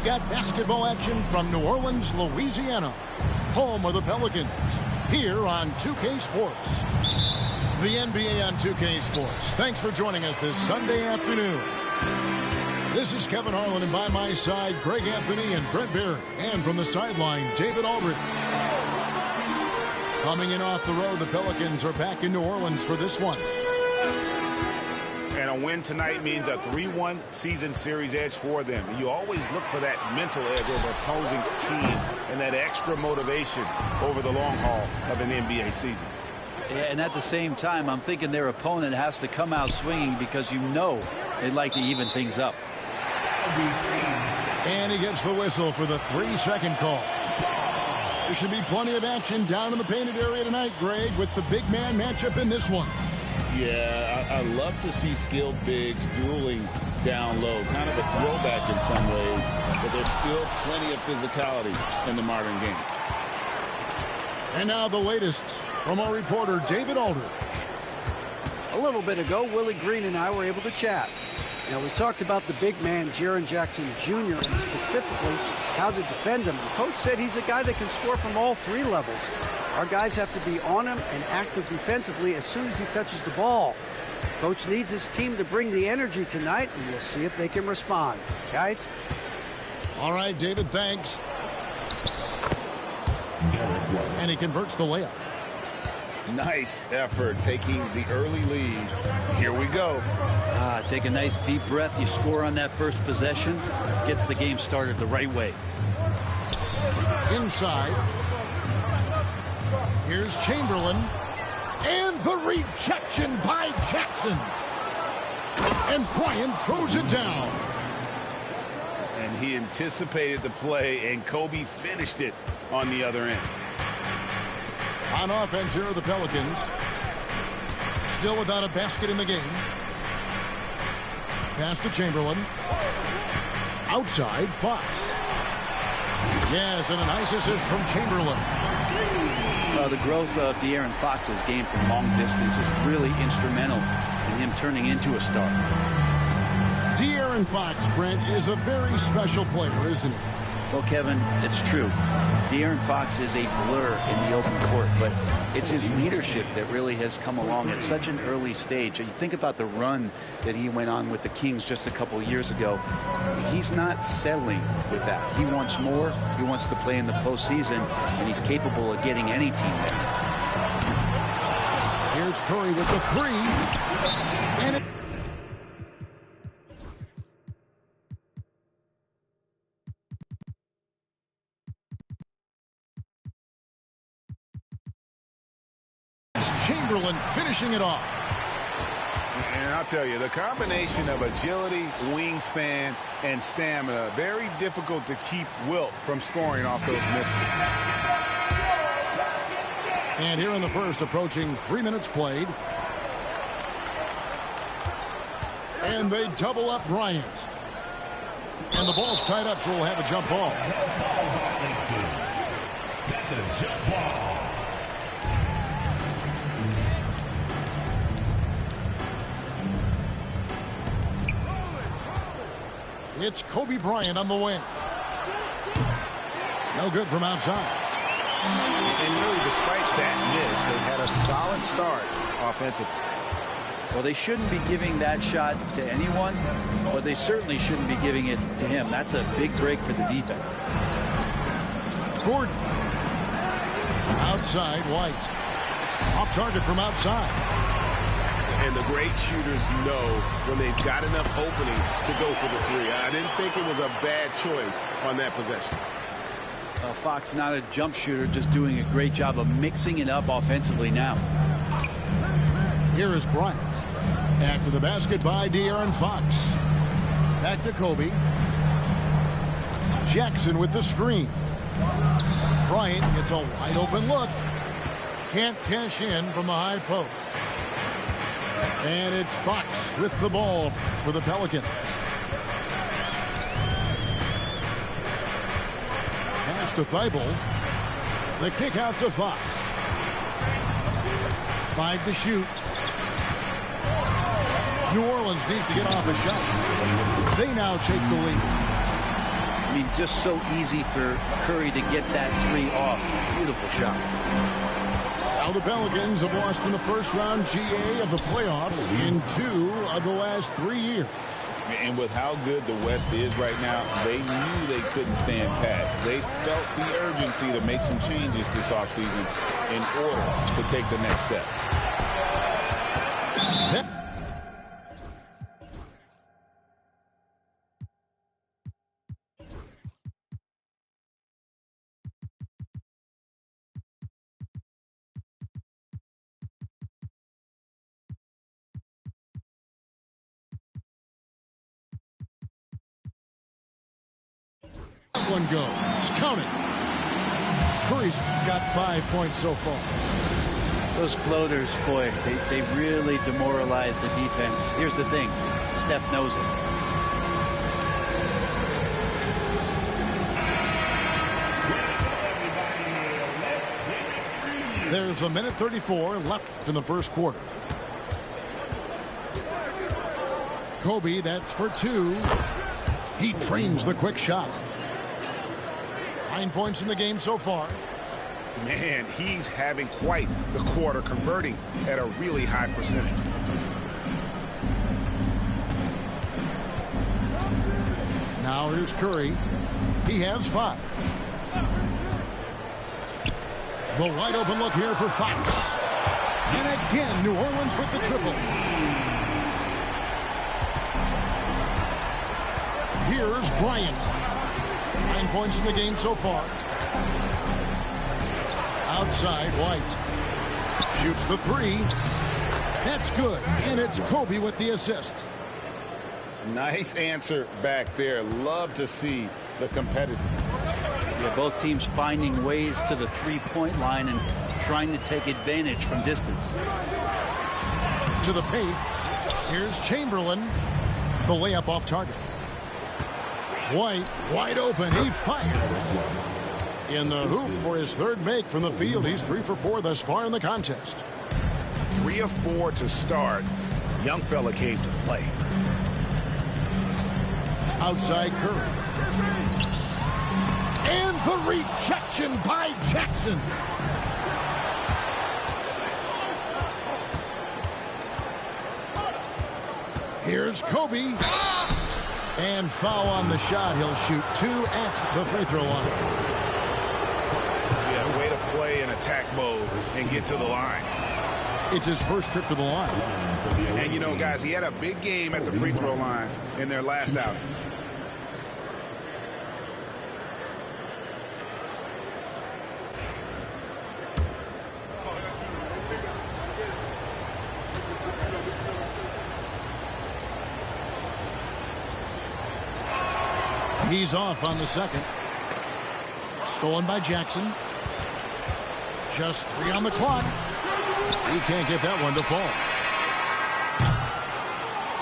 We've got basketball action from New Orleans, Louisiana, home of the Pelicans, here on 2K Sports. The NBA on 2K Sports. Thanks for joining us this Sunday afternoon. This is Kevin Harlan, and by my side, Greg Anthony and Brent Barry. And from the sideline, David Aldridge. Coming in off the road, the Pelicans are back in New Orleans for this one. And a win tonight means a 3-1 season series edge for them. You always look for that mental edge over opposing teams and that extra motivation over the long haul of an NBA season. And at the same time, I'm thinking their opponent has to come out swinging because you know they'd like to even things up. And he gets the whistle for the 3-second call. There should be plenty of action down in the painted area tonight, Greg, with the big man matchup in this one. Yeah, I love to see skilled bigs dueling down low. Kind of a throwback in some ways, but there's still plenty of physicality in the modern game. And now the latest from our reporter, David Aldridge. A little bit ago, Willie Green and I were able to chat. Now, we talked about the big man, Jaren Jackson Jr., and specifically how to defend him. The coach said he's a guy that can score from all 3 levels. Our guys have to be on him and active defensively as soon as he touches the ball. Coach needs his team to bring the energy tonight, and we'll see if they can respond. Guys? All right, David, thanks. And he converts the layup. Nice effort taking the early lead. Here we go. Take a nice deep breath. You score on that first possession. Gets the game started the right way. Inside. Here's Chamberlain. And the rejection by Jackson. And Bryant throws it down. And he anticipated the play, and Kobe finished it on the other end. On offense here are the Pelicans. Still without a basket in the game. Pass to Chamberlain. Outside, Fox. Yes, and a nice assist from Chamberlain. The growth of De'Aaron Fox's game from long distance is really instrumental in him turning into a star. De'Aaron Fox, Brent, is a very special player, isn't he? Well, Kevin, it's true. De'Aaron Fox is a blur in the open court, but it's his leadership that really has come along at such an early stage. You think about the run that he went on with the Kings just a couple years ago. He's not settling with that. He wants more. He wants to play in the postseason, and he's capable of getting any team there. Here's Curry with the 3. And it Chamberlain finishing it off. And I'll tell you, the combination of agility, wingspan, and stamina, very difficult to keep Wilt from scoring off those misses. And here in the first, approaching 3 minutes played. And they double up Bryant. And the ball's tied up, so we'll have a jump ball. That's a jump ball. It's Kobe Bryant on the wing. No good from outside. And really, despite that miss, they had a solid start offensively. Well, they shouldn't be giving that shot to anyone, but they certainly shouldn't be giving it to him. That's a big break for the defense. Gordon. Outside, White. Off target from outside. And the great shooters know when they've got enough opening to go for the 3. I didn't think it was a bad choice on that possession. Fox not a jump shooter, just doing a great job of mixing it up offensively now. Here is Bryant. After the basket by De'Aaron Fox. Back to Kobe. Jackson with the screen. Bryant gets a wide open look. Can't cash in from the high post. And it's Fox with the ball for the Pelicans. Pass to Thibault. The kick out to Fox. 5 to shoot. New Orleans needs to get off a shot. They now take the lead. I mean, just so easy for Curry to get that 3 off. Beautiful shot. Now the Pelicans have lost in the first round GA of the playoffs in 2 of the last 3 years. And with how good the West is right now, they knew they couldn't stand pat. They felt the urgency to make some changes this offseason in order to take the next step. one goes. Count it. Curry's got 5 points so far. Those floaters, boy, they really demoralize the defense. Here's the thing. Steph knows it. There's a minute 34 left in the first quarter. Kobe, that's for 2. He trains the quick shot. 9 points in the game so far. Man, he's having quite the quarter, converting at a really high percentage. Now here's Curry. He has 5. The wide open look here for Fox. And again, New Orleans with the triple. Here's Bryant. 9 points in the game so far. Outside, White. Shoots the 3. That's good. And it's Kobe with the assist. Nice answer back there. Love to see the competitiveness. Yeah, both teams finding ways to the three-point line and trying to take advantage from distance. To the paint. Here's Chamberlain. The layup off target. White wide open. He fires. In the hoop for his third make from the field. He's 3 for 4 thus far in the contest. 3 of 4 to start. Young fella came to play. Outside Curry. And the rejection by Jackson. Here's Kobe. And foul on the shot. He'll shoot 2 at the free throw line. Yeah, way to play in attack mode and get to the line. It's his first trip to the line. And you know, guys, he had a big game at the free throw line in their last outing. He's off on the second. Stolen by Jackson. Just 3 on the clock. He can't get that one to fall.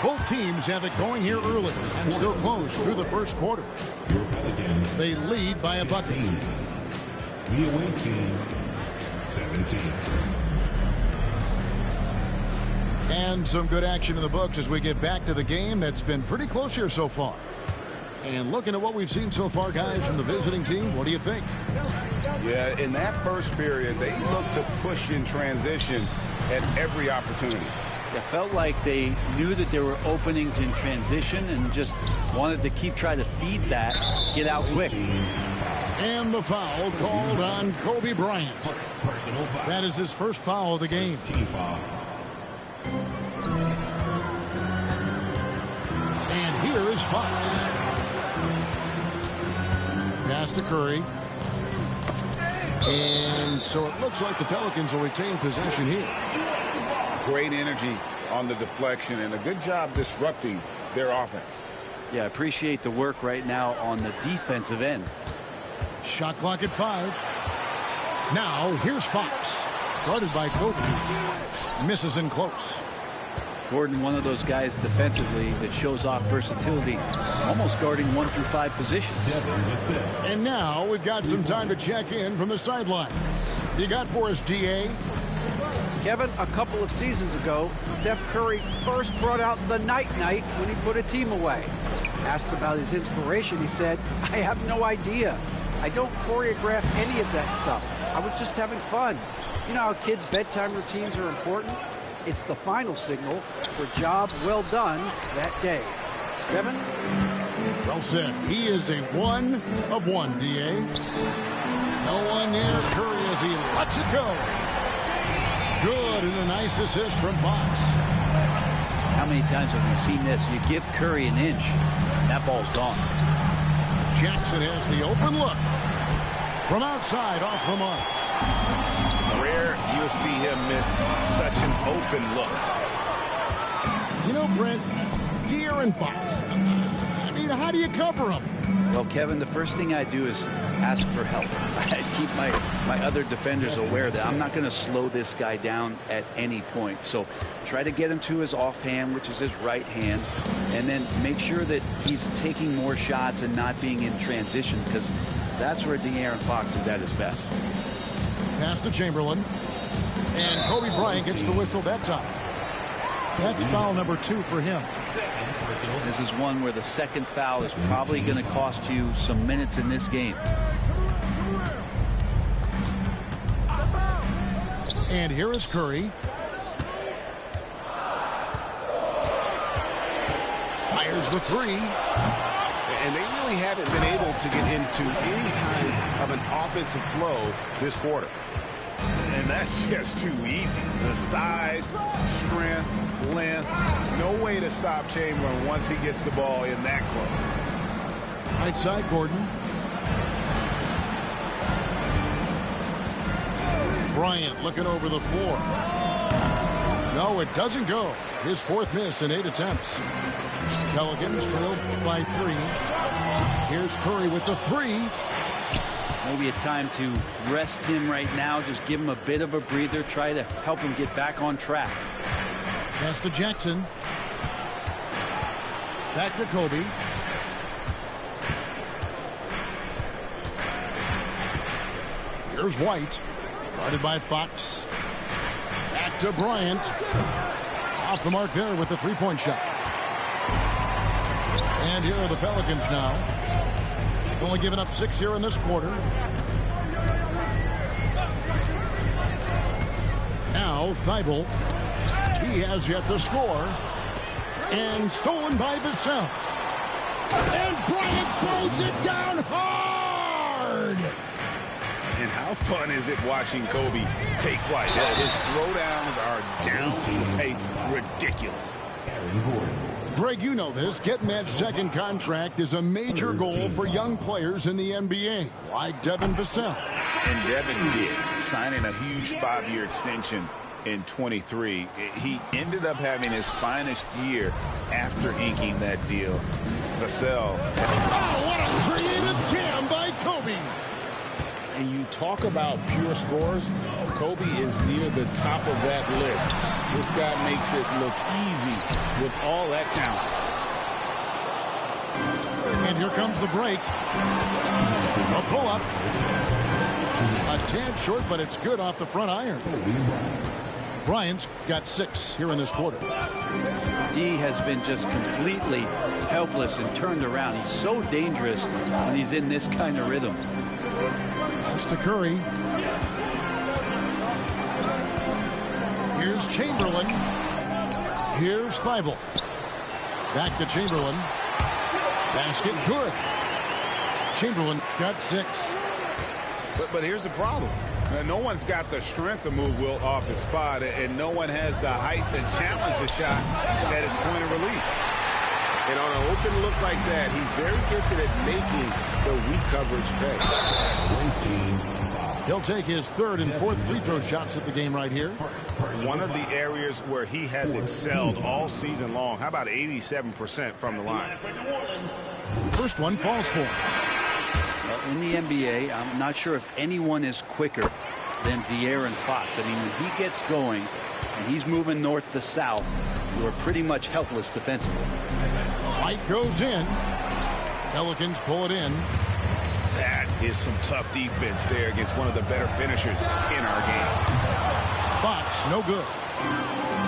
Both teams have it going here early and still close through the first quarter. They lead by a bucket. The away team, 17. And some good action in the books as we get back to the game that's been pretty close here so far. And looking at what we've seen so far, guys, from the visiting team, what do you think? Yeah, in that first period, they looked to push in transition at every opportunity. It felt like they knew that there were openings in transition and just wanted to keep trying to feed that, get out quick. And the foul called on Kobe Bryant. That is his first foul of the game. And here is Fox. Pass to Curry. And so it looks like the Pelicans will retain possession here. Great energy on the deflection and a good job disrupting their offense. Yeah, appreciate the work right now on the defensive end. Shot clock at 5. Now here's Fox. Guarded by Kobe. Misses in close. Gordon, one of those guys defensively that shows off versatility, almost guarding 1 through 5 positions. And now we've got some time to check in from the sideline. You got for us, DA? Kevin, a couple of seasons ago, Steph Curry first brought out the night-night when he put a team away. Asked about his inspiration, he said, "I have no idea. I don't choreograph any of that stuff. I was just having fun." You know how kids' bedtime routines are important? It's the final signal for job well done that day. Kevin? Well said. He is a 1 of 1, DA. No one near Curry as he lets it go. Good, and a nice assist from Fox. How many times have we seen this? You give Curry an inch, that ball's gone. Jackson has the open look. From outside, off the mark. Rare you'll see him miss such an open look. You know, Brent, De'Aaron Fox, I mean, how do you cover him? Well, Kevin, the first thing I do is ask for help. I keep my other defenders aware that I'm not going to slow this guy down at any point. So try to get him to his offhand, which is his right hand, and then make sure that he's taking more shots and not being in transition, because that's where De'Aaron Fox is at his best. Pass to Chamberlain. And Kobe Bryant gets the whistle that time. That's foul number 2 for him. This is one where the second foul is probably going to cost you some minutes in this game. And here is Curry. Fires the 3. And they really haven't been able to get into any kind of an offensive flow this quarter. And that's just too easy. The size, strength, length, no way to stop Chamberlain once he gets the ball in that close. Right side, Gordon. Bryant looking over the floor. No, it doesn't go. His 4th miss in 8 attempts. Pelicans trailed by 3. Here's Curry with the 3. Maybe a time to rest him right now. Just give him a bit of a breather. Try to help him get back on track. Pass to Jackson. Back to Kobe. Here's White. Guarded by Fox. Back to Bryant. Off the mark there with the 3-point shot. And here are the Pelicans now. Only giving up 6 here in this quarter. Now Thibault. He has yet to score. And stolen by Vassell. And Bryant throws it down hard. And how fun is it watching Kobe take flight? His throwdowns are downright ridiculous. Greg, you know this. Getting that second contract is a major goal for young players in the NBA, like Devin Vassell. And Devin did, signing a huge 5-year extension in 23. He ended up having his finest year after inking that deal. Vassell. Oh, what a creative jam by Kobe. And you talk about pure scores, Kobe is near the top of that list. This guy makes it look easy with all that talent. And here comes the break. A pull-up. A tad short, but it's good off the front iron. Bryant's got 6 here in this quarter. D has been just completely helpless and turned around. He's so dangerous when he's in this kind of rhythm. Pass to Curry. Here's Chamberlain. Here's Thibault. Back to Chamberlain. Basket good. Chamberlain got 6. But here's the problem. No one's got the strength to move Wilt off his spot, and no one has the height to challenge the shot at its point of release. And on an open look like that, he's very gifted at making the weak coverage pay. He'll take his 3rd and 4th free throw shots at the game right here. One of the areas where he has excelled all season long. How about 87% from the line? First one falls for him. Well, in the NBA, I'm not sure if anyone is quicker than De'Aaron Fox. I mean, when he gets going and he's moving north to south, we're pretty much helpless defensively. White goes in. Pelicans pull it in. That is some tough defense there against one of the better finishers in our game. Fox, no good.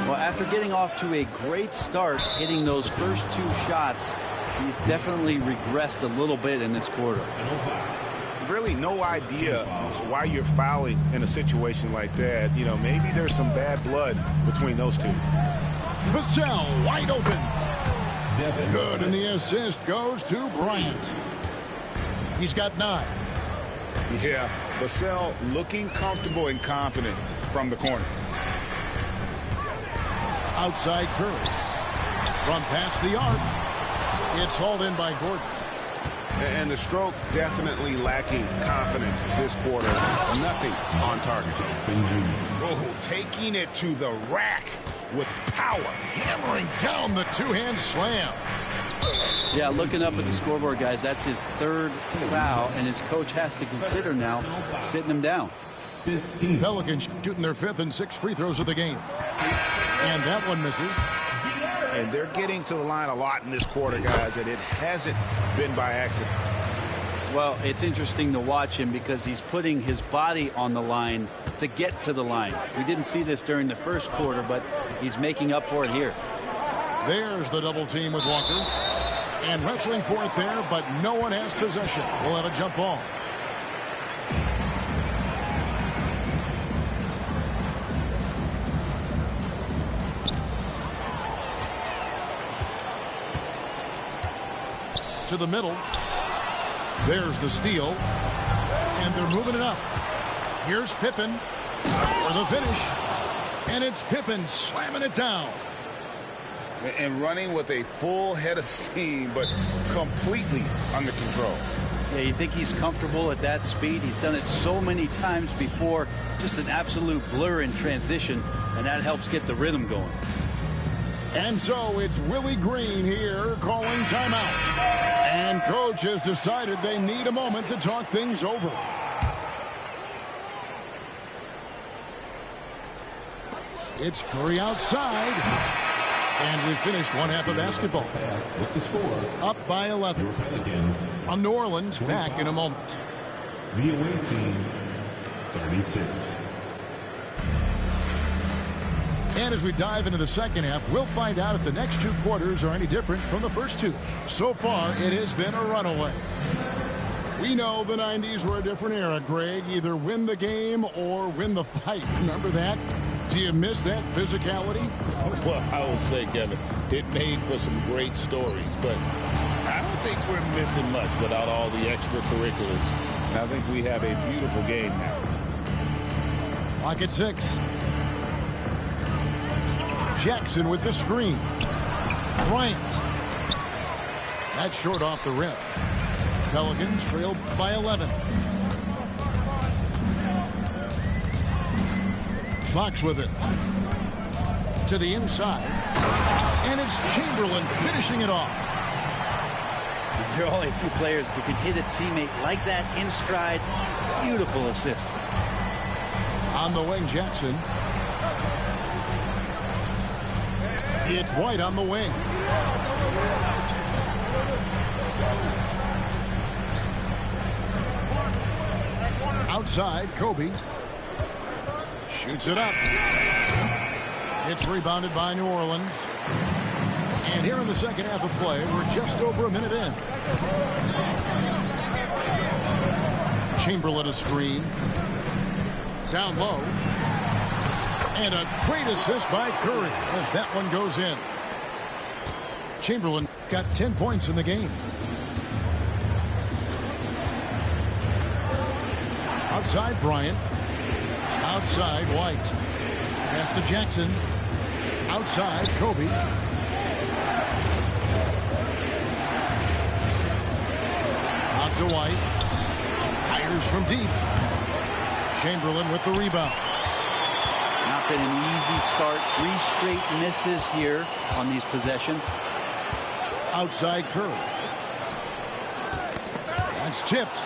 Well, after getting off to a great start, hitting those first 2 shots, he's definitely regressed a little bit in this quarter. Really no idea why you're fouling in a situation like that. You know, maybe there's some bad blood between those two. Vassell wide open. Good, and the assist goes to Bryant. He's got 9. Yeah, Vassell looking comfortable and confident from the corner. Outside Curry. From past the arc. It's hauled in by Gordon. And the stroke definitely lacking confidence this quarter. Nothing on target. Oh, taking it to the rack with power. Hammering down the 2-hand slam. Yeah, looking up at the scoreboard, guys, that's his third foul, and his coach has to consider now sitting him down. Pelicans shooting their 5th and 6th free throws of the game. And that one misses. And they're getting to the line a lot in this quarter, guys, and it hasn't been by accident. Well, it's interesting to watch him because he's putting his body on the line to get to the line. We didn't see this during the first quarter, but he's making up for it here. There's the double team with Walker. And wrestling for it there, but no one has possession. We'll have a jump ball. To the middle. There's the steal. And they're moving it up. Here's Pippen for the finish. And it's Pippen slamming it down. And running with a full head of steam, but completely under control. Yeah, you think he's comfortable at that speed? He's done it so many times before. Just an absolute blur in transition, and that helps get the rhythm going. And so it's Willie Green here calling timeout. And coach has decided they need a moment to talk things over. It's Curry outside. And we finish one half of basketball. With the score, up by 11. your Pelicans On New Orleans, back in a moment. The away team, 36. And as we dive into the second half, we'll find out if the next 2 quarters are any different from the first 2. So far, it has been a runaway. We know the 90s were a different era, Greg. Either win the game or win the fight. Remember that? Do you miss that physicality? Well, I will say, Kevin, it made for some great stories, but I don't think we're missing much without all the extracurriculars. And I think we have a beautiful game now. Clock at 6. Jackson with the screen. Bryant. That's short off the rim. Pelicans trail by 11. Fox with it. To the inside. And it's Chamberlain finishing it off. There are only a few players who can hit a teammate like that in stride. Beautiful assist. On the wing, Jackson. It's White on the wing. Outside, Kobe. Shoots it up. It's rebounded by New Orleans. And here in the second half of play, we're just over a minute in. Chamberlain a screen. Down low. And a great assist by Curry as that one goes in. Chamberlain got 10 points in the game. Outside Bryant. Outside White. Pass to Jackson. Outside Kobe. Out to White. Fires from deep. Chamberlain with the rebound. Not been an easy start. 3 straight misses here on these possessions. Outside Curry. That's tipped.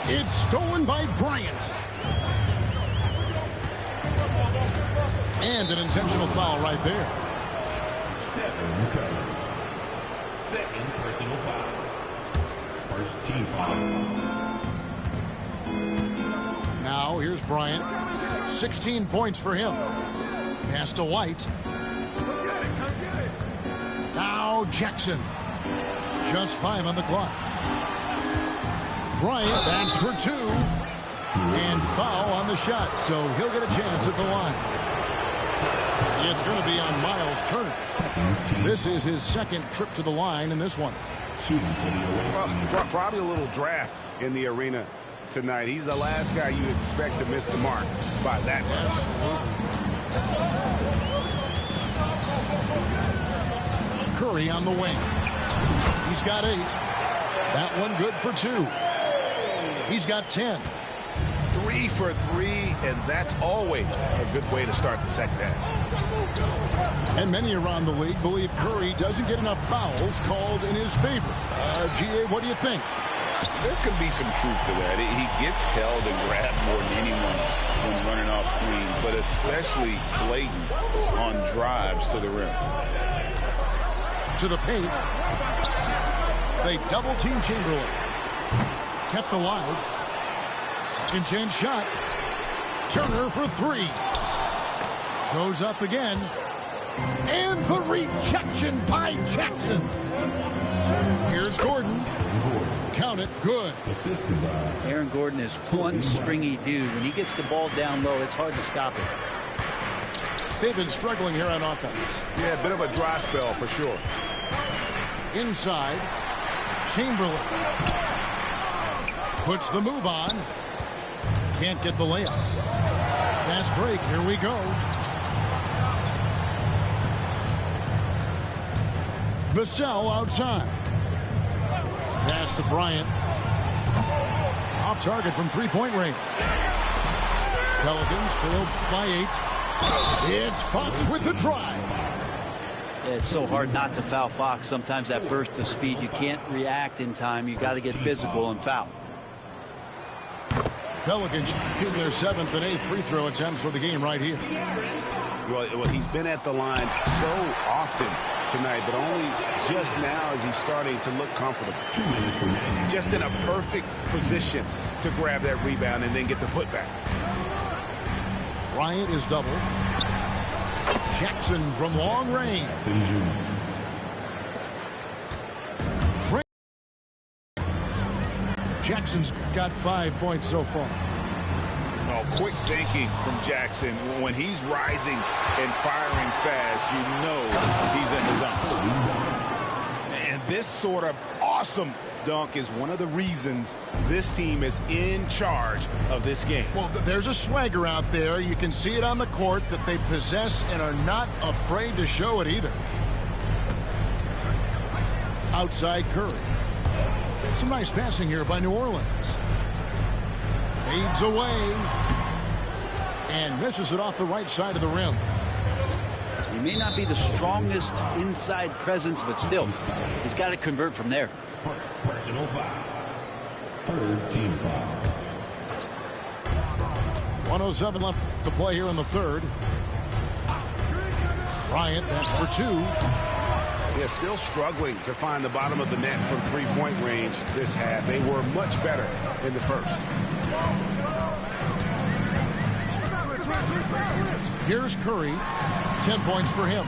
It's stolen by Bryant. And an intentional foul right there. Stephen Curry. Second personal foul. First team foul. Now here's Bryant. 16 points for him. Pass to White. Now Jackson. Just 5 on the clock. Bryant, that's for 2. And foul on the shot, so he'll get a chance at the line. It's going to be on Miles Turner. This is his second trip to the line in this one. Well, probably a little draft in the arena tonight. He's the last guy you expect to miss the mark by that much. Curry on the wing. He's got 8. That one good for 2. He's got 10. 3 for 3, and that's always a good way to start the second half. And many around the league believe Curry doesn't get enough fouls called in his favor. GA, what do you think? There could be some truth to that. He gets held and grabbed more than anyone when running off screens, but especially blatant on drives to the rim. To the paint. They double-team Chamberlain. Kept alive. Second chance shot. Turner for three. Goes up again. And the rejection by Jackson. Here's Gordon. Count it. Good. Aaron Gordon is one springy dude. When he gets the ball down low, it's hard to stop it. They've been struggling here on offense. Yeah, a bit of a dry spell for sure. Inside. Chamberlain. Puts the move on. Can't get the layup. Fast break. Here we go. Vassell outside. Pass to Bryant. Off target from three-point range. Pelicans trailed by 8. It's Fox with the drive. Yeah, it's so hard not to foul Fox. Sometimes that burst of speed, you can't react in time. You got to get physical and foul. Pelicans shooting their 7th and 8th free throw attempts for the game right here. Well, he's been at the line so often tonight, but only just now is he starting to look comfortable. Just in a perfect position to grab that rebound and then get the putback. Bryant is double. Jackson from long range. Jackson's got 5 points so far. Oh, quick thinking from Jackson. When he's rising and firing fast, you know he's in the zone. And this sort of awesome dunk is one of the reasons this team is in charge of this game. Well, there's a swagger out there. You can see it on the court that they possess and are not afraid to show it either. Outside Curry. Some nice passing here by New Orleans. Fades away. And misses it off the right side of the rim. He may not be the strongest inside presence, but still, he's got to convert from there. Personal foul. Third team foul. 1:07 left to play here in the third. Bryant, that's for 2. Yeah, still struggling to find the bottom of the net from three-point range this half. They were much better in the first. Here's Curry. 10 points for him.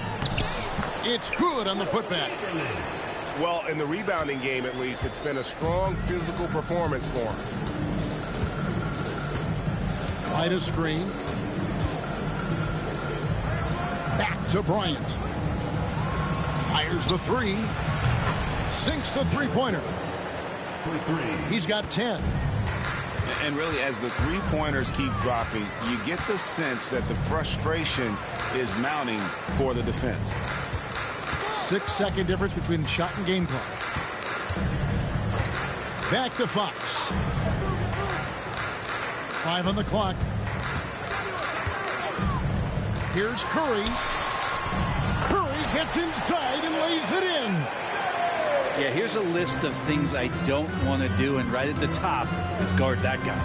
It's good on the putback. Well, in the rebounding game, at least, it's been a strong physical performance for him. Right a screen. Back to Bryant. Fires the 3. Sinks the three-pointer. He's got 10. And really, as the three-pointers keep dropping, you get the sense that the frustration is mounting for the defense. 6-second difference between the shot and game clock. Back to Fox. 5 on the clock. Here's Curry. Curry gets inside and lays it in. Yeah, here's a list of things I don't want to do, and right at the top is guard that guy.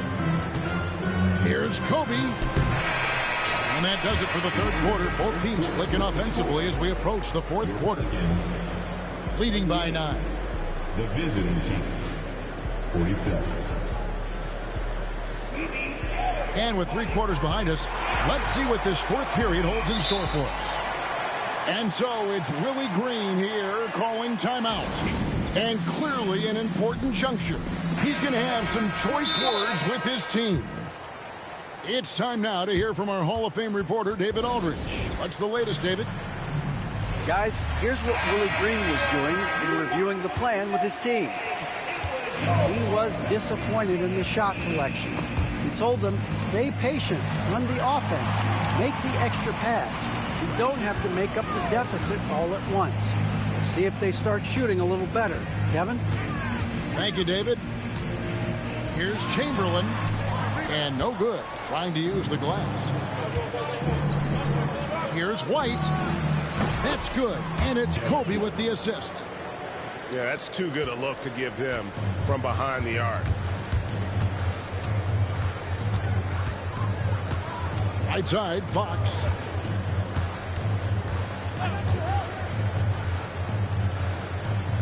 Here's Kobe. And that does it for the third quarter. Both teams clicking offensively as we approach the fourth quarter. Leading by 9. The visiting team, 47. And with 3 quarters behind us, let's see what this fourth period holds in store for us. And so it's Willie Green here calling timeout. And clearly an important juncture. He's going to have some choice words with his team. It's time now to hear from our Hall of Fame reporter, David Aldridge. What's the latest, David? Guys, here's what Willie Green was doing in reviewing the plan with his team. He was disappointed in the shot selection. He told them, stay patient, run the offense, make the extra pass. You don't have to make up the deficit all at once. We'll see if they start shooting a little better. Kevin? Thank you, David. Here's Chamberlain. And no good, trying to use the glass. Here's White. That's good. And it's Kobe with the assist. Yeah, that's too good a look to give him from behind the arc. Right side, Fox.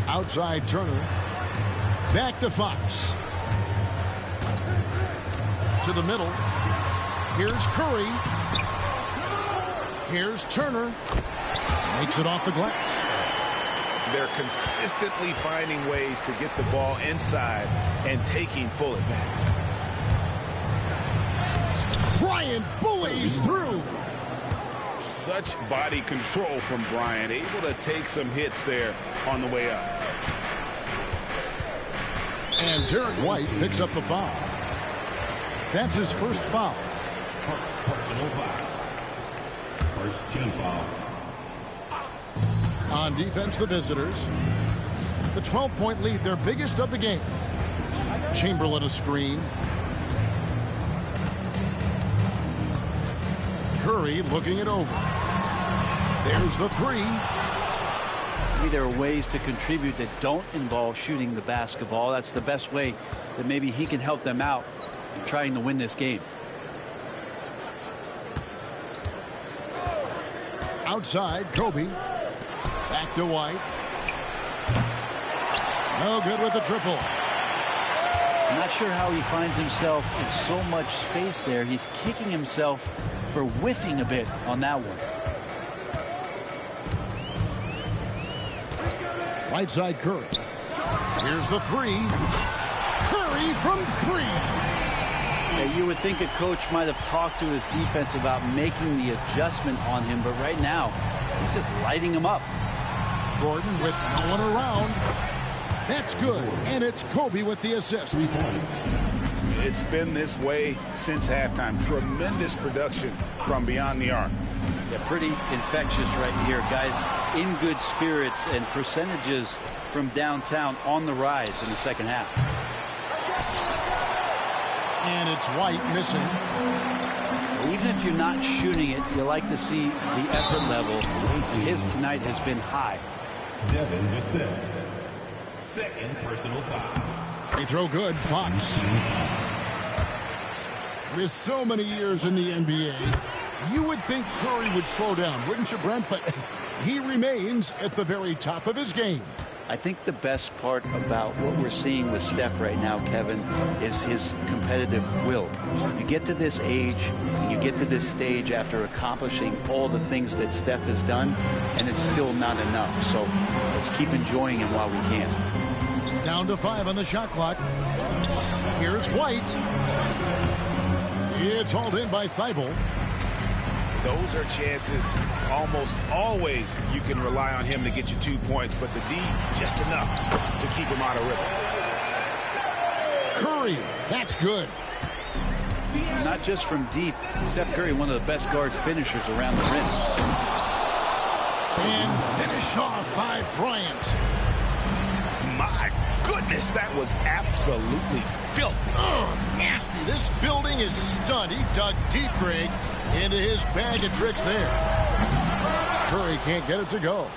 Outside, Turner. Back to Fox. To the middle. Here's Curry. Here's Turner. Makes it off the glass. They're consistently finding ways to get the ball inside and taking full advantage. Bryant bullies through. Such body control from Bryant, able to take some hits there on the way up. And Derek White picks up the foul. That's his first foul. Personal foul. First team foul. On defense, the visitors. The 12-point lead, their biggest of the game. Chamberlain a screen. Curry looking it over. There's the three. Maybe there are ways to contribute that don't involve shooting the basketball. That's the best way that maybe he can help them out in trying to win this game. Outside, Kobe. Back to White. No good with the triple. I'm not sure how he finds himself in so much space there. He's kicking himself for whiffing a bit on that one. Right side, Curry. Here's the three. Curry from three. Yeah, you would think a coach might have talked to his defense about making the adjustment on him, but right now, he's just lighting him up. Gordon with no one around. That's good. And it's Kobe with the assist. It's been this way since halftime. Tremendous production from beyond the arc. Yeah, pretty infectious right here. Guys in good spirits and percentages from downtown on the rise in the second half. And it's White missing. Even if you're not shooting it, you like to see the effort level. And his tonight has been high. Devin Vassell. Second personal foul. Free throw good, Fox. With so many years in the NBA, you would think Curry would slow down, wouldn't you, Brent? But he remains at the very top of his game. I think the best part about what we're seeing with Steph right now, Kevin, is his competitive will. You get to this age, and you get to this stage after accomplishing all the things that Steph has done, and it's still not enough. So let's keep enjoying him while we can. Down to 5 on the shot clock. Here's White. It's hauled in by Thibault. Those are chances almost always you can rely on him to get you 2 points, but the D just enough to keep him out of rhythm. Curry, that's good. Not just from deep. Steph Curry, one of the best guard finishers around the rim. And finished off by Bryant. My goodness, that was absolutely filthy. Oh, nasty. This building is stunned. He dug deep, Greg, into his bag of tricks there. Curry can't get it to go.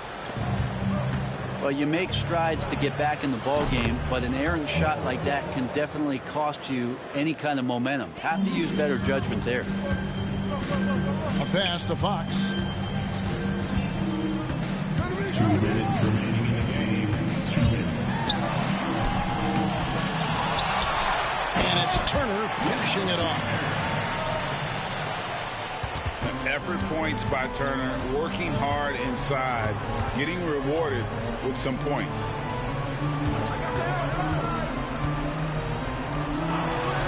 Well, you make strides to get back in the ball game, but an errant shot like that can definitely cost you any kind of momentum. Have to use better judgment there. A pass to Fox. 2 minutes remaining in the game. 2 minutes. And it's Turner finishing it off. Effort points by Turner, working hard inside, getting rewarded with some points.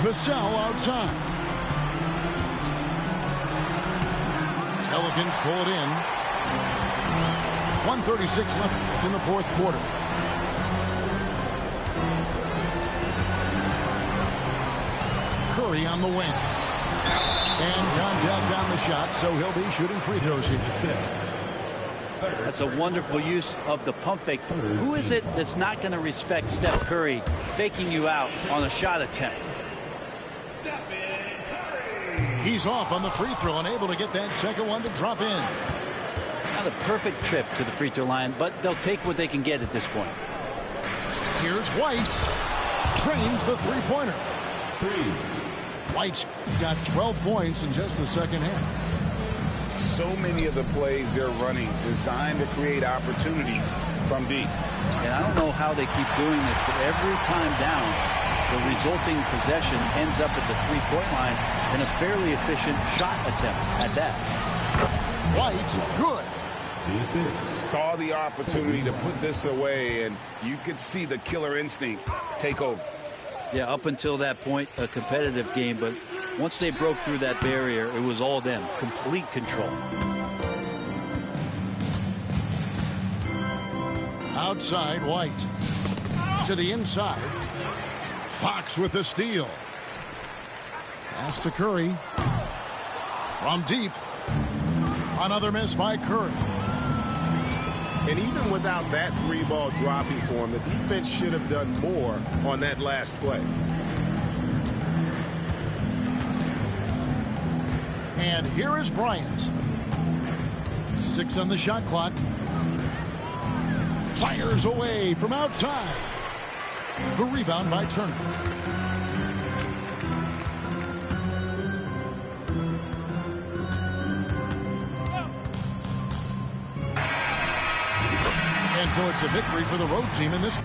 Vassell outside. Pelicans pull it in. 1:36 left in the fourth quarter. Curry on the wing. And contact on the shot, so he'll be shooting free throws here. That's a wonderful use of the pump fake. Who is it that's not going to respect Steph Curry faking you out on a shot attempt? He's off on the free throw, unable to get that second one to drop in. not a perfect trip to the free throw line, but they'll take what they can get at this point. Here's White. Drains the three-pointer. White's got 12 points in just the second half. So many of the plays they're running designed to create opportunities from deep. And I don't know how they keep doing this, but every time down, the resulting possession ends up at the three-point line in a fairly efficient shot attempt at that. White, good. Saw the opportunity to put this away, and you could see the killer instinct take over. Yeah, up until that point, a competitive game, but once they broke through that barrier, it was all them. Complete control. Outside, White. To the inside. Fox with the steal. Pass to Curry. From deep. Another miss by Curry. And even without that three-ball dropping for him, the defense should have done more on that last play. And here is Bryant. 6 on the shot clock. Fires away from outside. The rebound by Turner. And so it's a victory for the road team in this.